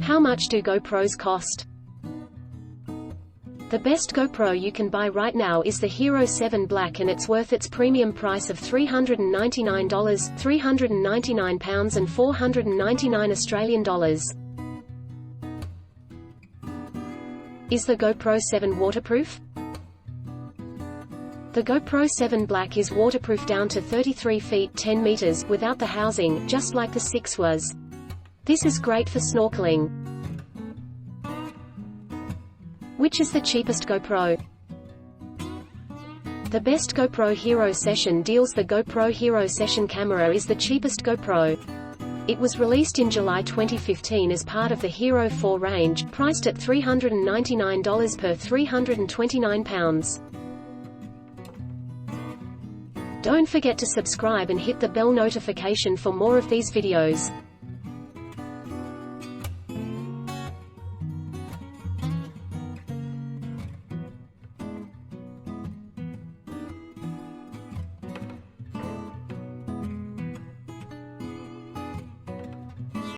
How much do GoPros cost? The best GoPro you can buy right now is the Hero 7 Black, and it's worth its premium price of $399, £399 and 499 Australian dollars. Is the GoPro 7 waterproof? The GoPro 7 Black is waterproof down to 33 feet 10 meters without the housing, just like the 6 was. This is great for snorkeling. Which is the cheapest GoPro? The best GoPro Hero Session deals. The GoPro Hero Session camera is the cheapest GoPro. It was released in July 2015 as part of the Hero 4 range, priced at $399 per £329. Don't forget to subscribe and hit the bell notification for more of these videos.